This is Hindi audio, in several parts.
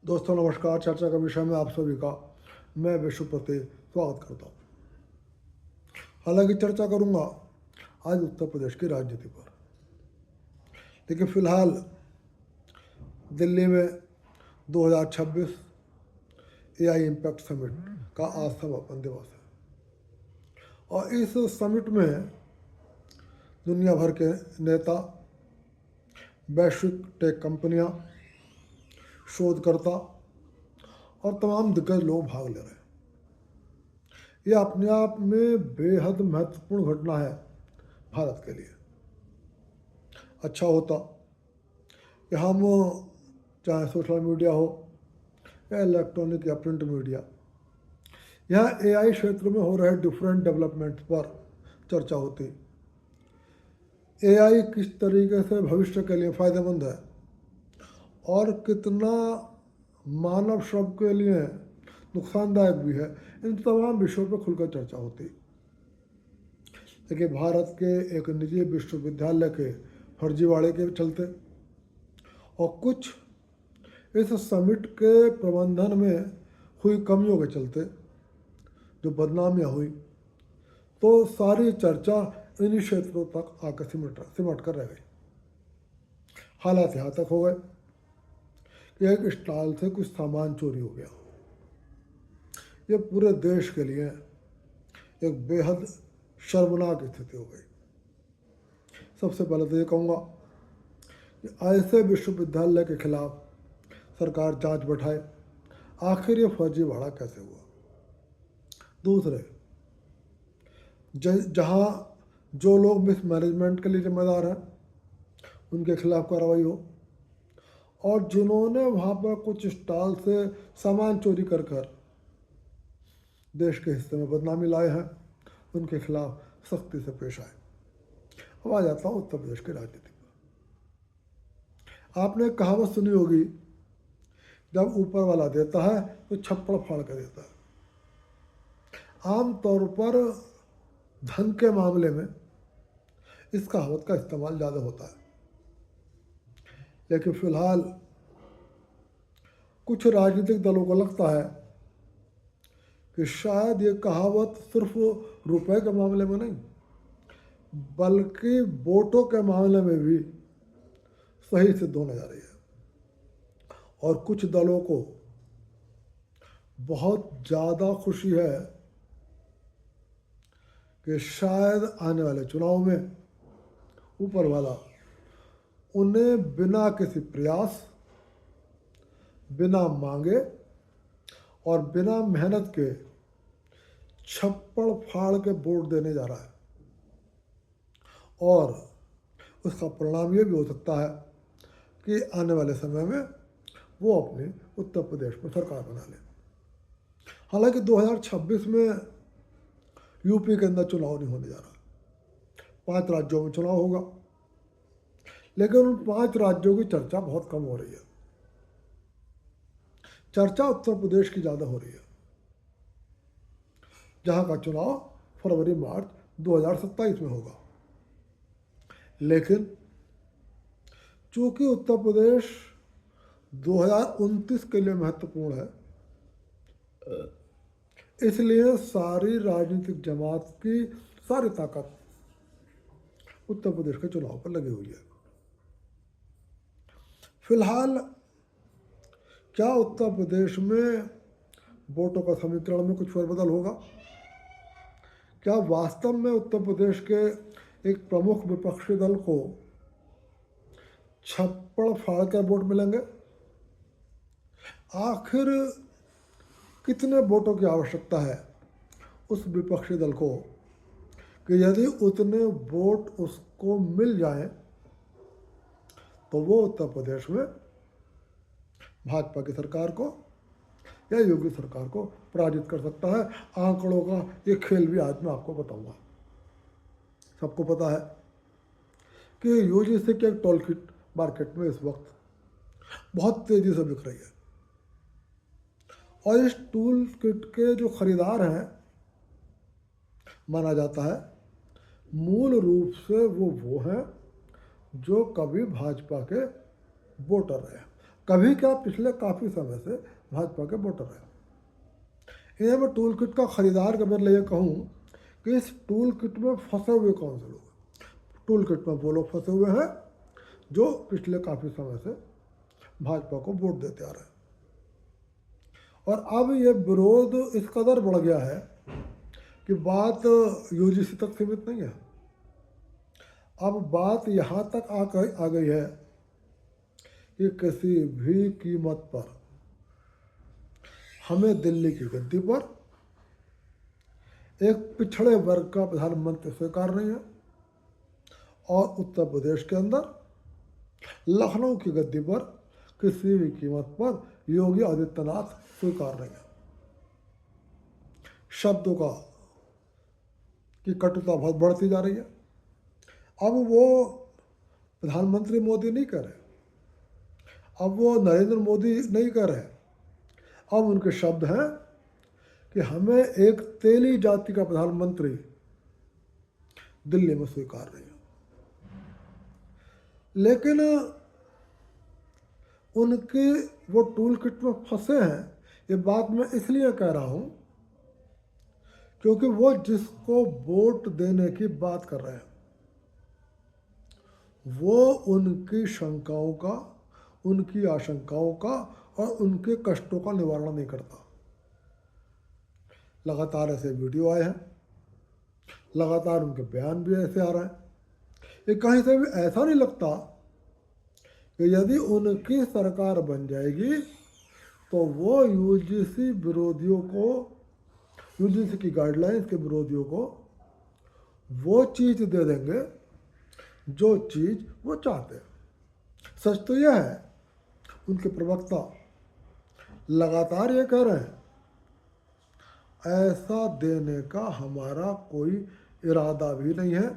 दोस्तों नमस्कार। चर्चा का विषय में आप सभी का मैं विश्वपति स्वागत करता हूँ। हालांकि चर्चा करूँगा आज उत्तर प्रदेश की राजनीति पर, लेकिन फिलहाल दिल्ली में 2026 एआई इम्पैक्ट समिट का आज समापन दिवस है और इस समिट में दुनिया भर के नेता, वैश्विक टेक कंपनियां, शोधकर्ता और तमाम दिग्गज लोग भाग ले रहे हैं। यह अपने आप में बेहद महत्वपूर्ण घटना है भारत के लिए। अच्छा होता कि हम, चाहे सोशल मीडिया हो या इलेक्ट्रॉनिक या प्रिंट मीडिया, यहाँ एआई क्षेत्र में हो रहे डिफरेंट डेवलपमेंट्स पर चर्चा होती। एआई किस तरीके से भविष्य के लिए फ़ायदेमंद है और कितना मानव श्रम के लिए नुकसानदायक भी है, इन तमाम विषयों पर खुलकर चर्चा होती। लेकिन भारत के एक निजी विश्वविद्यालय के फर्जीवाड़े के चलते और कुछ इस समिट के प्रबंधन में हुई कमियों के चलते जो बदनामियाँ हुई, तो सारी चर्चा इन्हीं क्षेत्रों तक आकर सिमट कर रह गई। हालात यहाँ तक हो गए कि एक स्टॉल से कुछ सामान चोरी हो गया। ये पूरे देश के लिए एक बेहद शर्मनाक स्थिति हो गई। सबसे पहले तो ये कहूँगा कि ऐसे विश्वविद्यालय के खिलाफ सरकार जांच बैठाए, आखिर ये फर्जीवाड़ा कैसे हुआ। दूसरे, जहाँ जो लोग मिसमैनेजमेंट के लिए जिम्मेदार हैं उनके खिलाफ कार्रवाई हो, और जिन्होंने वहाँ पर कुछ स्टॉल से सामान चोरी कर कर देश के हिस्से में बदनामी लाए हैं उनके खिलाफ सख्ती से पेश आए। अब आ जाता हूँ उत्तर प्रदेश की राजनीति पर। आपने कहावत सुनी होगी, जब ऊपर वाला देता है तो छप्पड़ फाड़ कर देता है। आमतौर पर धन के मामले में इस कहावत का इस्तेमाल ज़्यादा होता है, लेकिन फिलहाल कुछ राजनीतिक दलों को लगता है कि शायद ये कहावत सिर्फ रुपए के मामले में नहीं, बल्कि वोटों के मामले में भी सही सिद्ध होने जा रही है। और कुछ दलों को बहुत ज़्यादा खुशी है कि शायद आने वाले चुनाव में ऊपर वाला उन्हें बिना किसी प्रयास, बिना मांगे और बिना मेहनत के छप्पड़ फाड़ के वोट देने जा रहा है। और उसका परिणाम ये भी हो सकता है कि आने वाले समय में वो अपने उत्तर प्रदेश में सरकार बना ले। हालांकि 2026 में यूपी के अंदर चुनाव नहीं होने जा रहा, 5 राज्यों में चुनाव होगा, लेकिन उन 5 राज्यों की चर्चा बहुत कम हो रही है। चर्चा उत्तर प्रदेश की ज़्यादा हो रही है, जहाँ का चुनाव फरवरी-मार्च 2027 में होगा। लेकिन चूंकि उत्तर प्रदेश 2029 के लिए महत्वपूर्ण है, इसलिए सारी राजनीतिक जमात की सारी ताकत उत्तर प्रदेश के चुनाव पर लगी हुई है। फिलहाल क्या उत्तर प्रदेश में वोटों का समीकरण में कुछ फेरबदल होगा? क्या वास्तव में उत्तर प्रदेश के एक प्रमुख विपक्षी दल को छप्पड़ फाड़ कर वोट मिलेंगे? आखिर कितने वोटों की आवश्यकता है उस विपक्षी दल को कि यदि उतने वोट उसको मिल जाएं तो वो उत्तर प्रदेश में भाजपा की सरकार को या योगी सरकार को पराजित कर सकता है? आंकड़ों का ये खेल भी आज मैं आपको बताऊंगा। सबको पता है कि यूजीसी के टूल किट मार्केट में इस वक्त बहुत तेज़ी से बिक रही है, और इस टूल किट के जो खरीदार हैं, माना जाता है मूल रूप से वो हैं जो कभी भाजपा के वोटर रहे। कभी क्या पिछले काफ़ी समय से भाजपा के वोटर हैं। इन्हें मैं टूल किट का खरीदार के बदले ये कहूँ कि इस टूल किट में फंसे हुए कौन से लोग हैं। टूल किट में वो लोग फंसे हुए हैं जो पिछले काफ़ी समय से भाजपा को वोट देते आ रहे हैं। और अब ये विरोध इस कदर बढ़ गया है कि बात यूजीसी तक सीमित नहीं है। अब बात यहाँ तक आ गई है कि किसी भी कीमत पर हमें दिल्ली की गद्दी पर एक पिछड़े वर्ग का प्रधानमंत्री स्वीकार नहीं है और उत्तर प्रदेश के अंदर लखनऊ की गद्दी पर किसी भी कीमत पर योगी आदित्यनाथ स्वीकार नहीं है। शब्दों की कटुता बहुत बढ़ती जा रही है। अब वो प्रधानमंत्री मोदी नहीं कह रहे, अब वो नरेंद्र मोदी नहीं कह रहे, अब उनके शब्द हैं कि हमें एक तेली जाति का प्रधानमंत्री दिल्ली में स्वीकार नहीं है। लेकिन उनके वो टूल किट में फंसे हैं, ये बात मैं इसलिए कह रहा हूँ क्योंकि वो जिसको वोट देने की बात कर रहे हैं वो उनकी शंकाओं का, उनकी आशंकाओं का और उनके कष्टों का निवारण नहीं करता। लगातार ऐसे वीडियो आए हैं, लगातार उनके बयान भी ऐसे आ रहे हैं। ये कहीं से भी ऐसा नहीं लगता कि यदि उनकी सरकार बन जाएगी तो वो यूजीसी विरोधियों को, यूजीसी की गाइडलाइंस के विरोधियों को वो चीज़ दे देंगे जो चीज़ वो चाहते हैं। सच तो यह है, उनके प्रवक्ता लगातार ये कह रहे हैं ऐसा देने का हमारा कोई इरादा भी नहीं है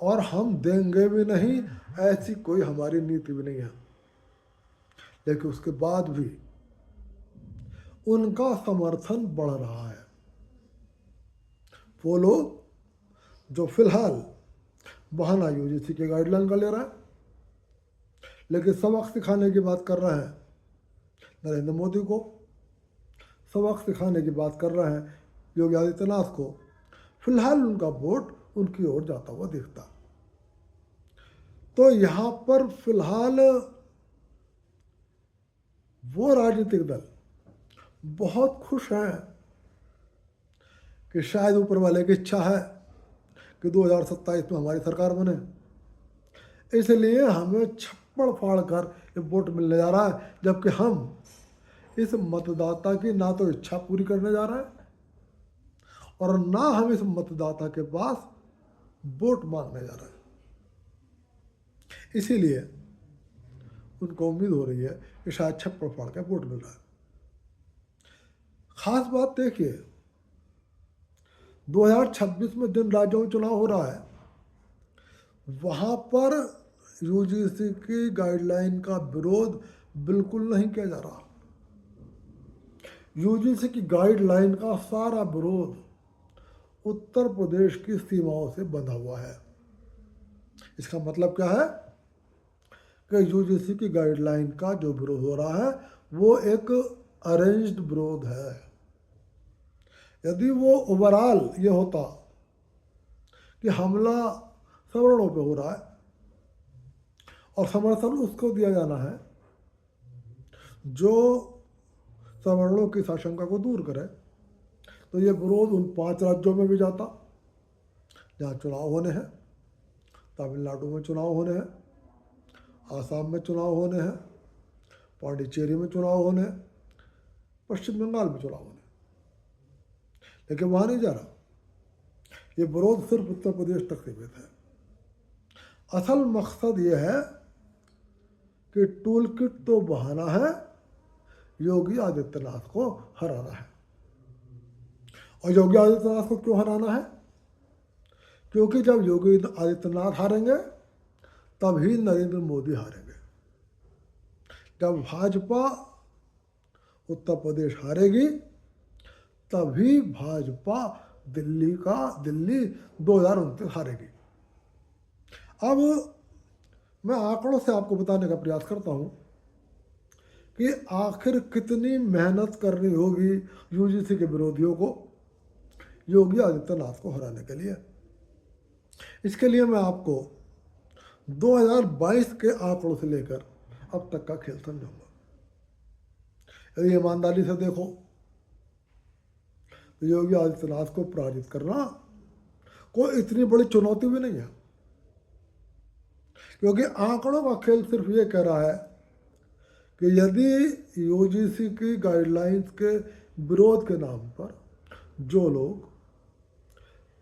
और हम देंगे भी नहीं, ऐसी कोई हमारी नीति भी नहीं है। लेकिन उसके बाद भी उनका समर्थन बढ़ रहा है। वो लोग जो फिलहाल बहाना यूजीसी के गाइडलाइन का ले रहा है, लेकिन सबक सिखाने की बात कर रहे हैं नरेंद्र मोदी को, सबक सिखाने की बात कर रहे हैं योगी आदित्यनाथ को, फिलहाल उनका वोट उनकी ओर जाता हुआ दिखता। तो यहाँ पर फिलहाल वो राजनीतिक दल बहुत खुश हैं कि शायद ऊपर वाले की इच्छा है कि 2027 में हमारी सरकार बने, इसलिए हमें छप्पड़ फाड़ कर ये वोट मिलने जा रहा है, जबकि हम इस मतदाता की ना तो इच्छा पूरी करने जा रहे हैं और ना हम इस मतदाता के पास वोट मांगने जा रहे हैं। इसीलिए उनको उम्मीद हो रही है कि शायद छप्पड़ फाड़ के वोट मिल रहा है। खास बात देखिए, 2026 में जिन राज्यों में चुनाव हो रहा है वहाँ पर यूजीसी की गाइडलाइन का विरोध बिल्कुल नहीं किया जा रहा। यूजीसी की गाइडलाइन का सारा विरोध उत्तर प्रदेश की सीमाओं से बंधा हुआ है। इसका मतलब क्या है कि यूजीसी की गाइडलाइन का जो विरोध हो रहा है वो एक अरेंज्ड विरोध है। यदि वो ओवरऑल ये होता कि हमला सवर्णों पे हो रहा है और समर्थन उसको दिया जाना है जो सवर्णों की आशंका को दूर करे, तो ये विरोध उन 5 राज्यों में भी जाता जहाँ चुनाव होने हैं। तमिलनाडु में चुनाव होने हैं, आसाम में चुनाव होने हैं, पांडिचेरी में चुनाव होने हैं, पश्चिम बंगाल में चुनाव होने, लेकिन वहाँ नहीं जा रहा। ये विरोध सिर्फ उत्तर प्रदेश तक सीमित है। असल मकसद ये है कि टूल किट तो बहाना है, योगी आदित्यनाथ को हराना है। और योगी आदित्यनाथ को क्यों हराना है? क्योंकि जब योगी आदित्यनाथ हारेंगे तभी नरेंद्र मोदी हारेंगे। जब भाजपा उत्तर प्रदेश हारेगी तभी भाजपा दिल्ली 2029 हारेगी। अब मैं आंकड़ों से आपको बताने का प्रयास करता हूँ कि आखिर कितनी मेहनत करनी होगी यूजीसी के विरोधियों को योगी आदित्यनाथ को हराने के लिए। इसके लिए मैं आपको 2022 के आंकड़ों से लेकर अब तक का खेल समझाऊंगा। यदि ईमानदारी से देखो तो योगी आदित्यनाथ को पराजित करना कोई इतनी बड़ी चुनौती भी नहीं है, क्योंकि आंकड़ों का खेल सिर्फ ये कह रहा है कि यदि यूजीसी की गाइडलाइंस के विरोध के नाम पर जो लोग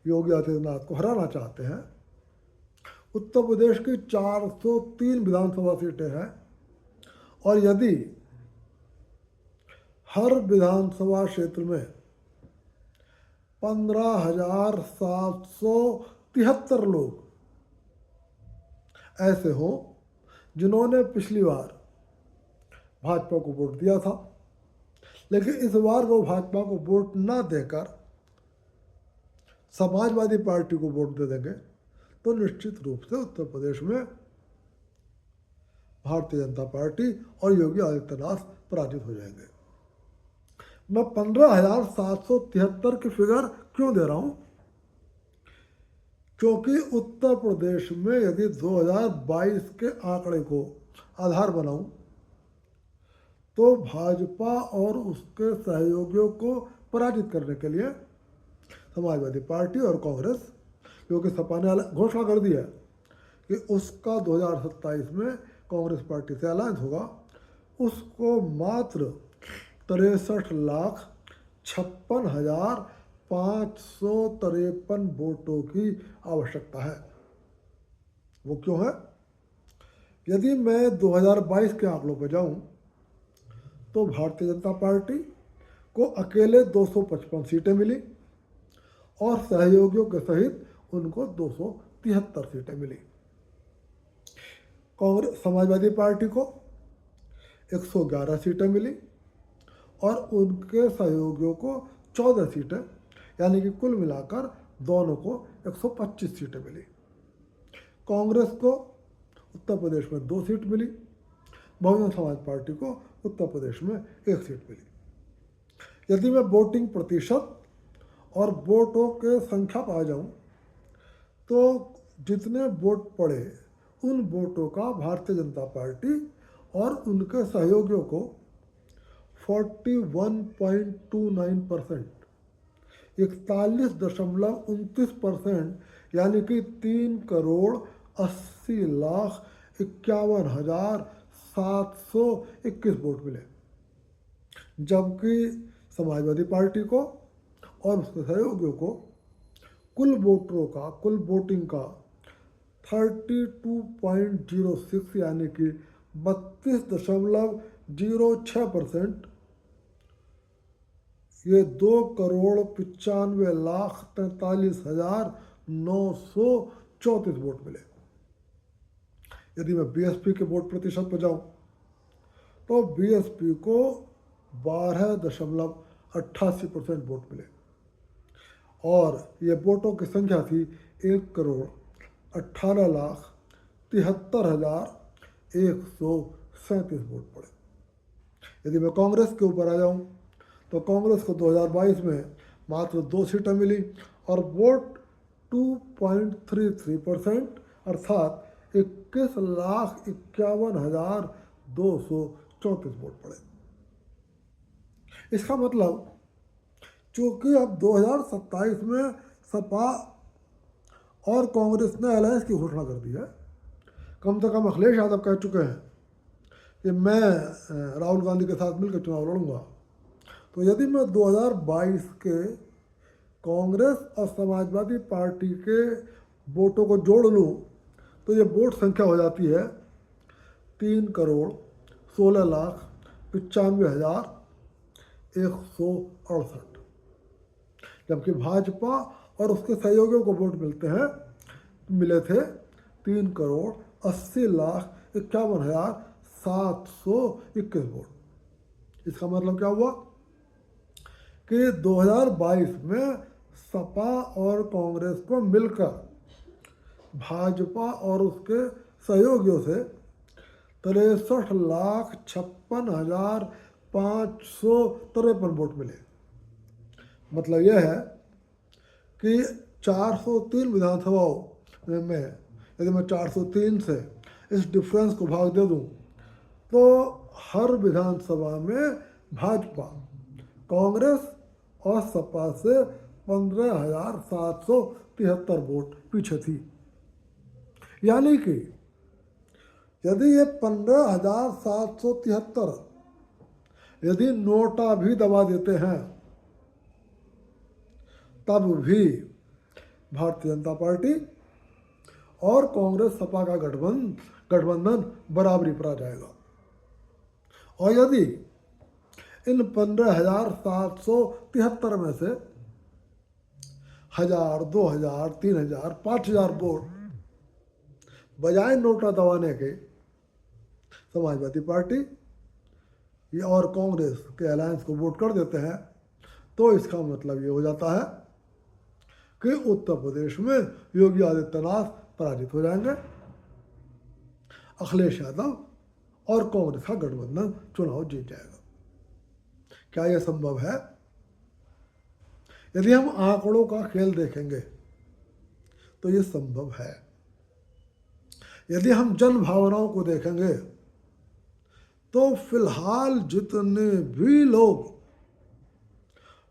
योगी आदित्यनाथ को हराना चाहते हैं, उत्तर प्रदेश की 403 विधानसभा सीटें हैं, और यदि हर विधानसभा क्षेत्र में 15,773 लोग ऐसे हों जिन्होंने पिछली बार भाजपा को वोट दिया था, लेकिन इस बार वो भाजपा को वोट न देकर समाजवादी पार्टी को वोट दे देंगे, तो निश्चित रूप से उत्तर प्रदेश में भारतीय जनता पार्टी और योगी आदित्यनाथ पराजित हो जाएंगे। मैं 15,773 की फिगर क्यों दे रहा हूं? क्योंकि उत्तर प्रदेश में यदि 2022 के आंकड़े को आधार बनाऊं तो भाजपा और उसके सहयोगियों को पराजित करने के लिए समाजवादी पार्टी और कांग्रेस, क्योंकि सपा ने घोषणा कर दी है कि उसका 2027 में कांग्रेस पार्टी से अलायंस होगा, उसको मात्र 63,56,553 वोटों की आवश्यकता है। वो क्यों है? यदि मैं 2022 के आंकड़ों पर जाऊं तो भारतीय जनता पार्टी को अकेले 255 सीटें मिली और सहयोगियों के सहित उनको 273 सीटें मिली। कांग्रेस समाजवादी पार्टी को 111 सीटें मिली और उनके सहयोगियों को 14 सीटें, यानी कि कुल मिलाकर दोनों को 125 सीटें मिली। कांग्रेस को उत्तर प्रदेश में 2 सीट मिली, बहुजन समाज पार्टी को उत्तर प्रदेश में 1 सीट मिली। यदि मैं वोटिंग प्रतिशत और वोटों के संख्या पर आ जाऊं तो जितने वोट पड़े उन वोटों का भारतीय जनता पार्टी और उनके सहयोगियों को 41.29%, 41.29%, यानी कि 3,80,51,721 वोट मिले, जबकि समाजवादी पार्टी को और उसके सहयोगियों को कुल वोटरों का, कुल वोटिंग का 32.06, यानी कि 32.06%, ये 2,95,43,934 वोट मिले। यदि मैं बीएसपी के वोट प्रतिशत पर जाऊं तो बीएसपी को 12.88% वोट मिले और ये वोटों की संख्या थी 1,18,73,137 वोट पड़े। यदि मैं कांग्रेस के ऊपर आ जाऊं तो कांग्रेस को 2022 में मात्र 2 सीटें मिली और वोट 2.33%, अर्थात 21,51,234 वोट पड़े। इसका मतलब चूँकि अब 2027 में सपा और कांग्रेस ने अलायंस की घोषणा कर दी है, कम से कम अखिलेश यादव कह चुके हैं कि मैं राहुल गांधी के साथ मिलकर चुनाव लड़ूंगा, तो यदि मैं 2022 के कांग्रेस और समाजवादी पार्टी के वोटों को जोड़ लूँ तो ये वोट संख्या हो जाती है 3,16,95,168, जबकि भाजपा और उसके सहयोगियों को वोट मिले थे 3,80,51,721 वोट। इसका मतलब क्या हुआ कि 2022 में सपा और कांग्रेस को मिलकर भाजपा और उसके सहयोगियों से 63,56,553 वोट मिले। मतलब यह है कि 403 विधानसभाओं में यदि मैं 403 से इस डिफरेंस को भाग दे दूं तो हर विधानसभा में भाजपा कांग्रेस और सपा से 15,773 वोट पीछे थी। यानी कि यदि ये 15,773 यदि नोटा भी दबा देते हैं तब भी भारतीय जनता पार्टी और कांग्रेस सपा का गठबंधन बराबरी पर आ जाएगा। और यदि इन 15,773 में से 1,000, 2,000, 3,000, 5,000 वोट बजाय नोटा दबाने के समाजवादी पार्टी और कांग्रेस के अलायंस को वोट कर देते हैं तो इसका मतलब ये हो जाता है कि उत्तर प्रदेश में योगी आदित्यनाथ पराजित हो जाएंगे, अखिलेश यादव और कांग्रेस का गठबंधन चुनाव जीत जाएगा। क्या यह संभव है? यदि हम आंकड़ों का खेल देखेंगे तो यह संभव है। यदि हम जन भावनाओं को देखेंगे तो फिलहाल जितने भी लोग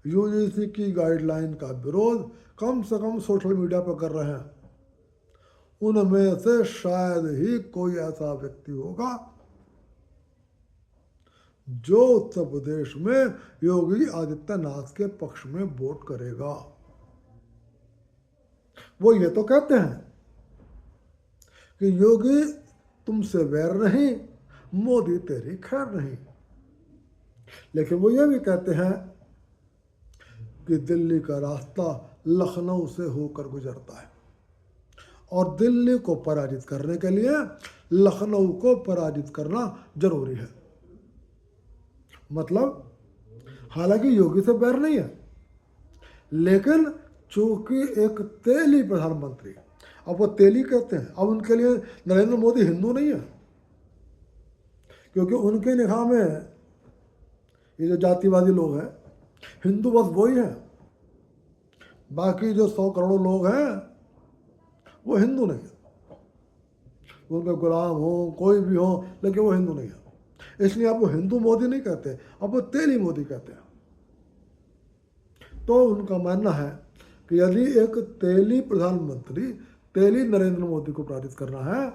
यूजीसी की गाइडलाइन का विरोध कम से कम सोशल मीडिया पर कर रहे हैं, उनमें से शायद ही कोई ऐसा व्यक्ति होगा जो उत्तर प्रदेश में योगी आदित्यनाथ के पक्ष में वोट करेगा। वो ये तो कहते हैं कि योगी तुमसे वैर नहीं, मोदी तेरी खैर नहीं, लेकिन वो ये भी कहते हैं कि दिल्ली का रास्ता लखनऊ से होकर गुजरता है और दिल्ली को पराजित करने के लिए लखनऊ को पराजित करना जरूरी है। मतलब हालांकि योगी से बैर नहीं है, लेकिन चूंकि एक तेली प्रधानमंत्री, अब वो तेली कहते हैं, अब उनके लिए नरेंद्र मोदी हिंदू नहीं है, क्योंकि उनके निगाह में ये जो जातिवादी लोग हैं हिंदू बस वही हैं, बाकी जो 100 करोड़ लोग हैं वो हिंदू नहीं है। उनके गुलाम हो कोई भी हो, लेकिन वो हिंदू नहीं है। इसलिए आप वो हिंदू मोदी नहीं कहते, अब वो तेली मोदी कहते हैं। तो उनका मानना है कि यदि एक तेली प्रधानमंत्री तेली नरेंद्र मोदी को पराजित करना है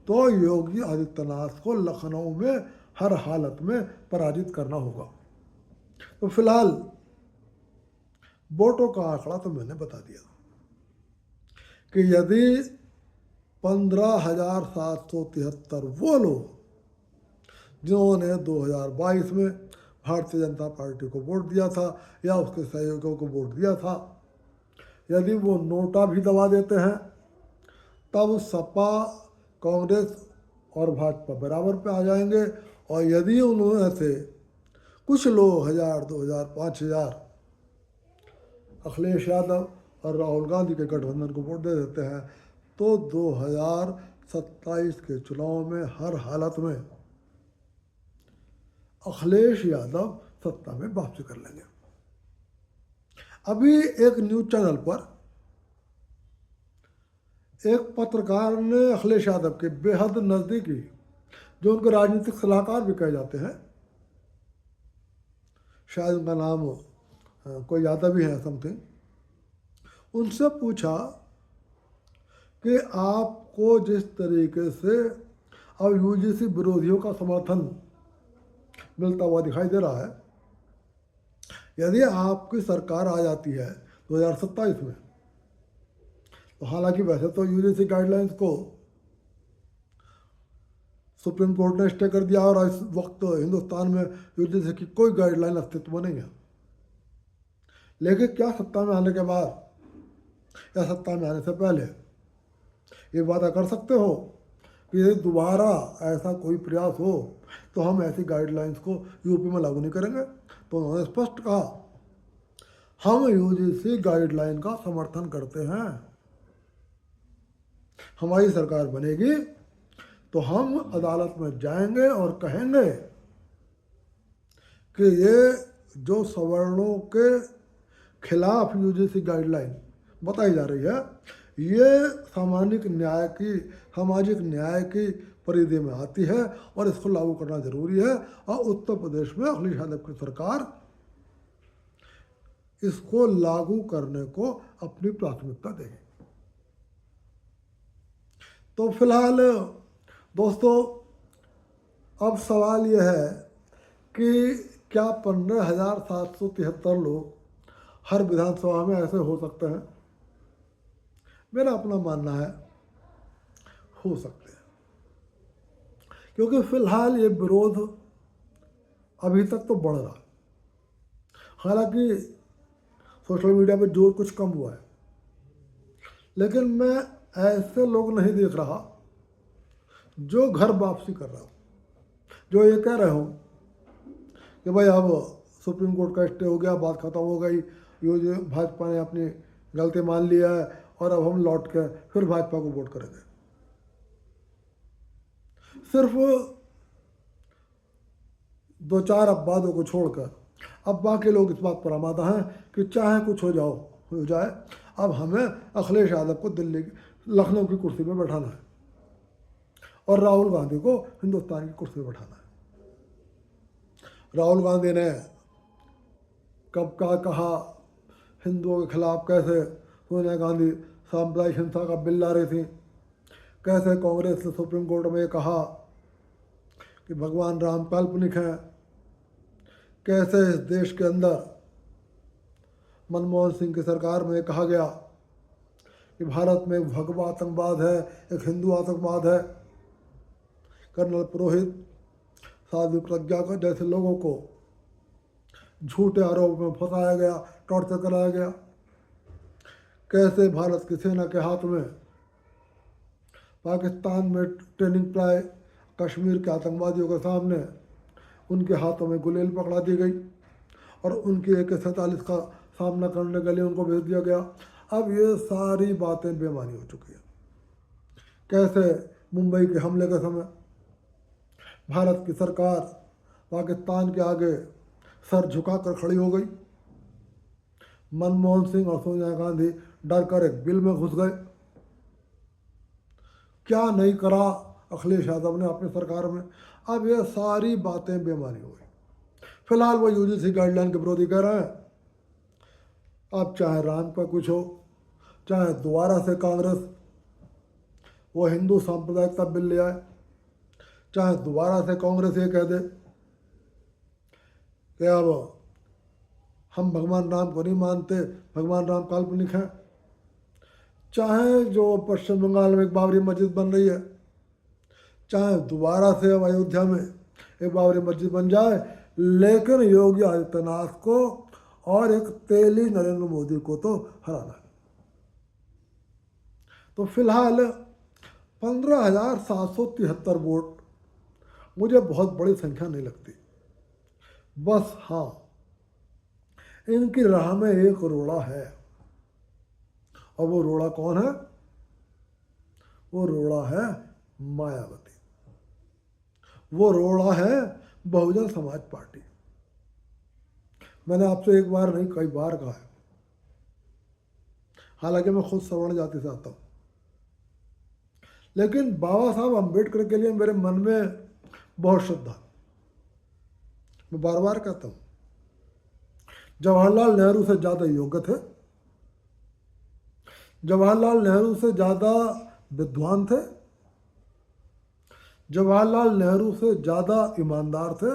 तो योगी आदित्यनाथ को लखनऊ में हर हालत में पराजित करना होगा। तो फिलहाल वोटों का आंकड़ा तो मैंने बता दिया कि यदि 15,773 वो लोग जिन्होंने 2022 में भारतीय जनता पार्टी को वोट दिया था या उसके सहयोगियों को वोट दिया था, यदि वो नोटा भी दबा देते हैं तब सपा, कांग्रेस और भाजपा बराबर पे आ जाएंगे। और यदि उन्होंने से कुछ लोग 1,000, 2,000, 5,000 अखिलेश यादव और राहुल गांधी के गठबंधन को वोट दे देते हैं तो 2027 के चुनाव में हर हालत में अखिलेश यादव सत्ता में वापसी कर लेंगे। अभी एक न्यूज चैनल पर एक पत्रकार ने अखिलेश यादव के बेहद नज़दीकी, जो उनके राजनीतिक सलाहकार भी कहे जाते हैं, शायद उनका नाम कोई यादव ही है समथिंग, उनसे पूछा कि आपको जिस तरीके से अब यूजीसी विरोधियों का समर्थन मिलता हुआ दिखाई दे रहा है, यदि आपकी सरकार आ जाती है 2027 में, तो हालांकि वैसे तो यूजीसी गाइडलाइंस को सुप्रीम कोर्ट ने स्टे कर दिया और इस वक्त हिंदुस्तान में यूजीसी की कोई गाइडलाइन अस्तित्व में नहीं है, लेकिन क्या सत्ता में आने के बाद या सत्ता में आने से पहले ये वादा कर सकते हो कि यदि दोबारा ऐसा कोई प्रयास हो तो हम ऐसी गाइडलाइंस को यूपी में लागू नहीं करेंगे? तो उन्होंने स्पष्ट कहा, हम यूजीसी गाइडलाइन का समर्थन करते हैं, हमारी सरकार बनेगी तो हम अदालत में जाएंगे और कहेंगे कि ये जो सवर्णों के खिलाफ यूजीसी गाइडलाइन बताई जा रही है, ये सामाजिक न्याय की परिधि में आती है और इसको लागू करना जरूरी है। और उत्तर प्रदेश में अखिलेश यादव की सरकार इसको लागू करने को अपनी प्राथमिकता देगी। तो फिलहाल दोस्तों, अब सवाल यह है कि क्या 15,773 लोग हर विधानसभा में ऐसे हो सकते हैं? मेरा अपना मानना है हो सकते हैं, क्योंकि फिलहाल ये विरोध अभी तक तो बढ़ रहा है। हालांकि सोशल मीडिया पे जोर कुछ कम हुआ है, लेकिन मैं ऐसे लोग नहीं देख रहा जो घर वापसी कर रहा हो, जो ये कह रहे हो कि भाई अब सुप्रीम कोर्ट का स्टे हो गया, बात खत्म हो गई, ये भाजपा ने अपनी गलती मान लिया है और अब हम लौट के फिर भाजपा को वोट करेंगे। सिर्फ 2-4 अपवादों को छोड़कर अब बाकी लोग इस बात पर आमादा हैं कि चाहे कुछ हो जाए, अब हमें अखिलेश यादव को लखनऊ की कुर्सी पर बैठाना है और राहुल गांधी को हिंदुस्तान की कुर्सी पर बैठाना है। राहुल गांधी ने कब क्या कहा, हिंदुओं के खिलाफ कैसे सोनिया गांधी सांप्रदायिक हिंसा का बिल ला रही थी, कैसे कांग्रेस ने सुप्रीम कोर्ट में कहा कि भगवान राम काल्पनिक हैं, कैसे इस देश के अंदर मनमोहन सिंह की सरकार में कहा गया कि भारत में एक भगवा आतंकवाद है, एक हिंदू आतंकवाद है। कर्नल पुरोहित, साध्वी प्रज्ञा को जैसे लोगों को झूठे आरोप में फंसाया गया, टॉर्चर कराया गया। कैसे भारत की सेना के हाथ में पाकिस्तान में ट्रेनिंग प्राय कश्मीर के आतंकवादियों के सामने उनके हाथों में गुलेल पकड़ा दी गई और उनकी AK-47 का सामना करने के लिए उनको भेज दिया गया। अब ये सारी बातें बेमानी हो चुकी है। कैसे मुंबई के हमले के समय भारत की सरकार पाकिस्तान के आगे सर झुकाकर खड़ी हो गई, मनमोहन सिंह और सोनिया गांधी डर कर एक बिल में घुस गए। क्या नहीं करा अखिलेश यादव ने अपनी सरकार में। अब ये सारी बातें बेमानी हो गई। फिलहाल वो यूजीसी गाइडलाइन के विरोधी कह रहे हैं, अब चाहे राम का कुछ हो, चाहे दोबारा से कांग्रेस वो हिंदू सांप्रदायिकता बिल ले आए, चाहे दोबारा से कांग्रेस ये कह दे कि अब हम भगवान राम को नहीं मानते, भगवान राम काल्पनिक हैं, चाहे जो पश्चिम बंगाल में एक बाबरी मस्जिद बन रही है, चाहे दोबारा से अब अयोध्या में एक बाबरी मस्जिद बन जाए, लेकिन योगी आदित्यनाथ को और एक तेली नरेंद्र मोदी को तो हराना है। तो फिलहाल 15,773 वोट मुझे बहुत बड़ी संख्या नहीं लगती। बस हाँ, इनकी राह में एक रोड़ा है, और वो रोड़ा कौन है? वो रोड़ा है मायावती, वो रोड़ा है बहुजन समाज पार्टी। मैंने आपसे एक बार नहीं कई बार कहा है, हालांकि मैं खुद सवर्ण जाति से आता हूँ, लेकिन बाबा साहब अम्बेडकर के लिए मेरे मन में बहुत श्रद्धा। मैं बार बार कहता हूँ, जवाहरलाल नेहरू से ज़्यादा योग्य थे, जवाहरलाल नेहरू से ज़्यादा विद्वान थे, जवाहरलाल नेहरू से ज़्यादा ईमानदार थे,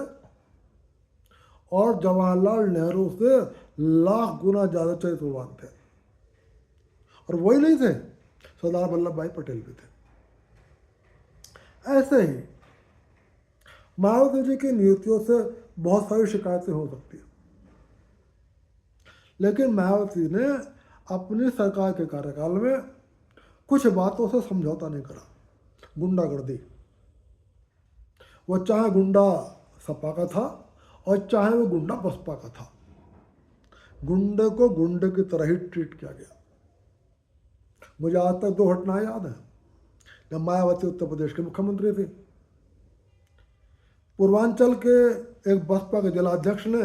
और जवाहरलाल नेहरू से लाख गुना ज़्यादा चरित्रवान थे। और वही नहीं थे, सरदार वल्लभ भाई पटेल भी थे। ऐसे ही मायावती जी की नीतियों से बहुत सारी शिकायतें हो सकती हैं, लेकिन मायावती ने अपनी सरकार के कार्यकाल में कुछ बातों से समझौता नहीं करा। गुंडागर्दी, वो चाहे गुंडा सपा का था और चाहे वो गुंडा बसपा का था, गुंडे को गुंडे की तरह ही ट्रीट किया गया। मुझे आज तक 2 घटनाएं याद हैं, जब मायावती उत्तर प्रदेश के मुख्यमंत्री थी। पूर्वांचल के एक बसपा के जिलाध्यक्ष ने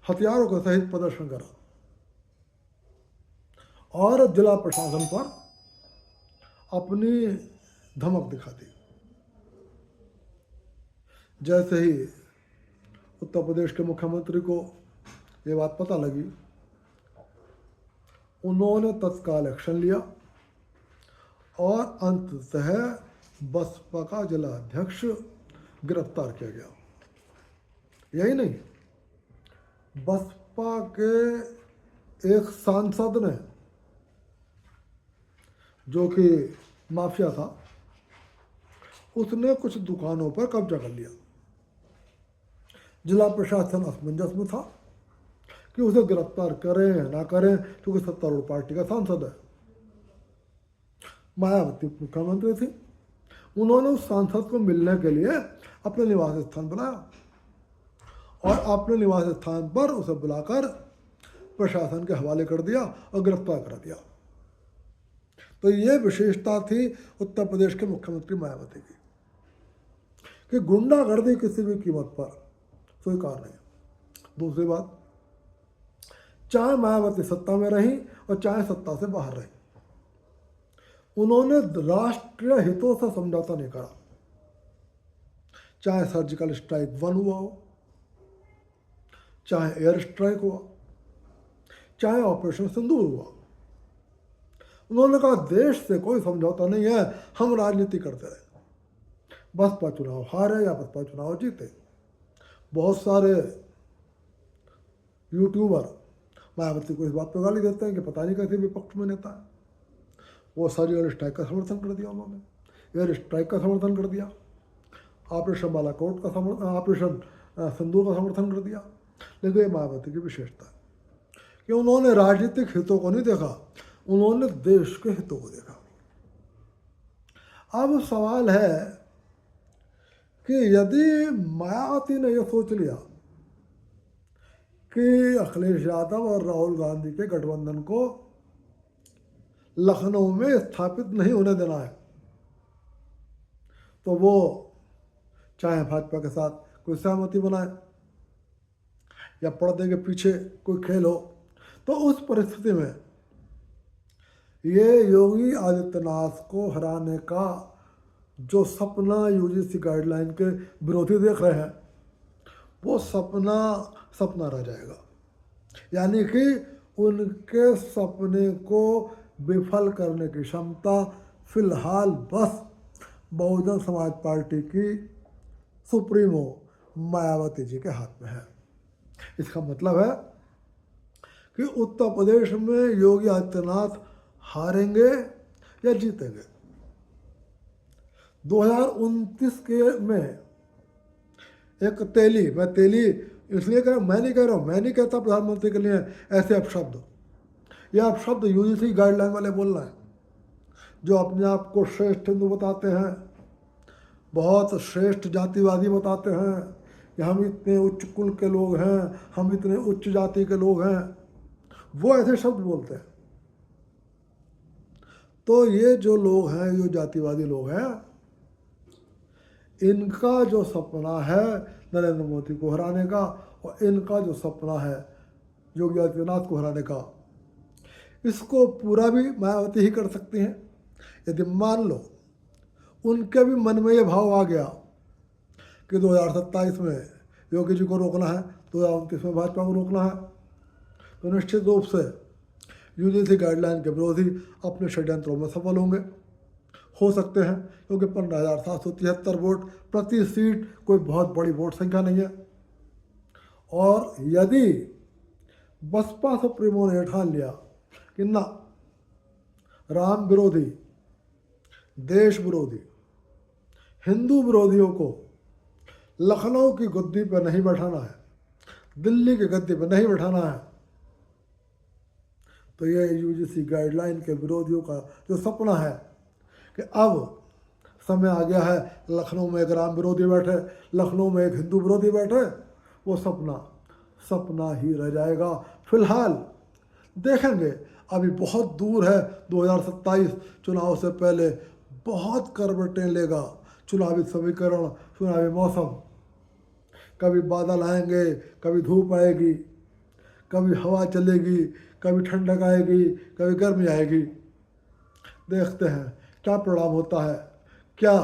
हथियारों के सहित प्रदर्शन करा और जिला प्रशासन पर अपनी धमक दिखा दी। जैसे ही उत्तर प्रदेश के मुख्यमंत्री को ये बात पता लगी, उन्होंने तत्काल एक्शन लिया और अंततः बसपा का जिलाध्यक्ष गिरफ्तार किया गया। यही नहीं, बसपा के एक सांसद ने, जो कि माफिया था, उसने कुछ दुकानों पर कब्जा कर लिया। जिला प्रशासन असमंजस में था कि उसे गिरफ्तार करें या ना करें, क्योंकि सत्तारूढ़ पार्टी का सांसद है। मायावती मुख्यमंत्री थी, उन्होंने उस सांसद को मिलने के लिए अपने निवास स्थान बनाया और अपने निवास स्थान पर उसे बुलाकर प्रशासन के हवाले कर दिया और गिरफ्तार करा दिया। तो ये विशेषता थी उत्तर प्रदेश के मुख्यमंत्री मायावती की कि गुंडागर्दी किसी भी कीमत पर स्वीकार नहीं। दूसरी बात, चाहे मायावती सत्ता में रही और चाहे सत्ता से बाहर रही, उन्होंने राष्ट्रीय हितों से समझौता नहीं करा। चाहे सर्जिकल स्ट्राइक 1 हुआ हो, चाहे एयर स्ट्राइक हुआ, चाहे ऑपरेशन सिंदूर हुआ, उन्होंने कहा देश से कोई समझौता नहीं है, हम राजनीति करते रहे। बसपा चुनाव हारे या बसपा चुनाव जीते, बहुत सारे यूट्यूबर मायावती को इस बात पर गाली देते हैं कि पता नहीं कैसे विपक्ष में नेता है। वो सर्जिकल स्ट्राइक का समर्थन कर दिया, उन्होंने एयर स्ट्राइक का समर्थन कर दिया, ऑपरेशन बालाकोट का ऑपरेशन सिंदूर का समर्थन कर दिया। लेकिन ये मायावती की विशेषता है कि उन्होंने राजनीतिक हितों को नहीं देखा, उन्होंने देश के हितों को देखा। अब सवाल है कि यदि मायावती ने यह सोच लिया कि अखिलेश यादव और राहुल गांधी के गठबंधन को लखनऊ में स्थापित नहीं होने देना है, तो वो चाहे भाजपा के साथ कोई सहमति बनाए या पर्दे के पीछे कोई खेल हो, तो उस परिस्थिति में ये योगी आदित्यनाथ को हराने का जो सपना यूजीसी गाइडलाइन के विरोधी देख रहे हैं, वो सपना रह जाएगा। यानी कि उनके सपने को विफल करने की क्षमता फिलहाल बस बहुजन समाज पार्टी की सुप्रीमो मायावती जी के हाथ में है। इसका मतलब है कि उत्तर प्रदेश में योगी आदित्यनाथ हारेंगे या जीतेंगे। 2029 के में एक तेली, मैं तेली इसलिए कह रहा हूँ, मैं नहीं कहता प्रधानमंत्री के लिए ऐसे अपशब्द, यह अपशब्द यूजीसी गाइडलाइन वाले बोल रहे हैं, जो अपने आप को श्रेष्ठ हिंदू बताते हैं, बहुत श्रेष्ठ जातिवादी बताते हैं कि हम इतने उच्च कुल के लोग हैं, हम इतने उच्च जाति के लोग हैं, वो ऐसे शब्द बोलते हैं। तो ये जो लोग हैं, जो जातिवादी लोग हैं, इनका जो सपना है नरेंद्र मोदी को हराने का और इनका जो सपना है योगी आदित्यनाथ को हराने का, इसको पूरा भी मायावती ही कर सकती हैं। यदि मान लो उनके भी मन में ये भाव आ गया कि 2027 में योगी जी को रोकना है, 2029 में भाजपा को रोकना है, तो निश्चित रूप से यूजीसी गाइडलाइन के विरोधी अपने षड्यंत्रों में सफल होंगे, हो सकते हैं, क्योंकि 15,773 वोट प्रति सीट कोई बहुत बड़ी वोट संख्या नहीं है। और यदि बसपा सुप्रीमो ने ठान लिया कि ना, राम विरोधी, देश विरोधी, हिंदू विरोधियों को लखनऊ की गद्दी पर नहीं बैठाना है, दिल्ली की गद्दी पर नहीं बैठाना है, तो ये यूजीसी गाइडलाइन के विरोधियों का जो सपना है कि अब समय आ गया है लखनऊ में एक राम विरोधी बैठे, लखनऊ में एक हिंदू विरोधी बैठे, वो सपना ही रह जाएगा। फिलहाल देखेंगे, अभी बहुत दूर है, 2027 चुनाव से पहले बहुत करवटें लेगा। चुनावी समीकरण, चुनावी मौसम, कभी बादल आएंगे, कभी धूप आएगी, कभी हवा चलेगी, कभी ठंडक आएगी, कभी गर्मी आएगी। देखते हैं क्या परिणाम होता है। क्या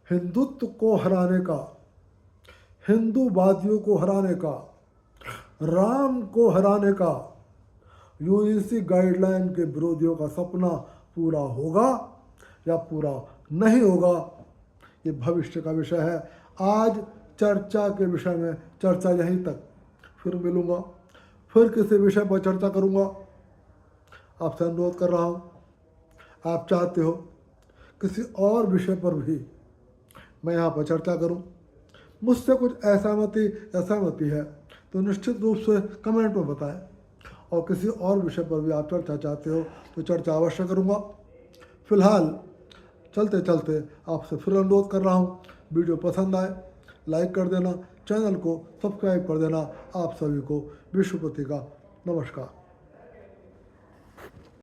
हिंदुत्व को हराने का, हिंदूवादियों को हराने का, राम को हराने का यूजीसी गाइडलाइन के विरोधियों का सपना पूरा होगा या पूरा नहीं होगा, ये भविष्य का विषय है। आज चर्चा के विषय में चर्चा यहीं तक, फिर मिलूँगा, फिर किसी विषय पर चर्चा करूँगा। आपसे अनुरोध कर रहा हूँ, आप चाहते हो किसी और विषय पर भी मैं यहाँ पर चर्चा करूँ, मुझसे कुछ असहमति है तो निश्चित रूप से कमेंट में बताएं, और किसी और विषय पर भी आप चर्चा चाहते हो तो चर्चा अवश्य करूँगा। फिलहाल चलते चलते आपसे फिर अनुरोध कर रहा हूँ, वीडियो पसंद आए लाइक कर देना, चैनल को सब्सक्राइब कर देना। आप सभी को विश्वपति का नमस्कार।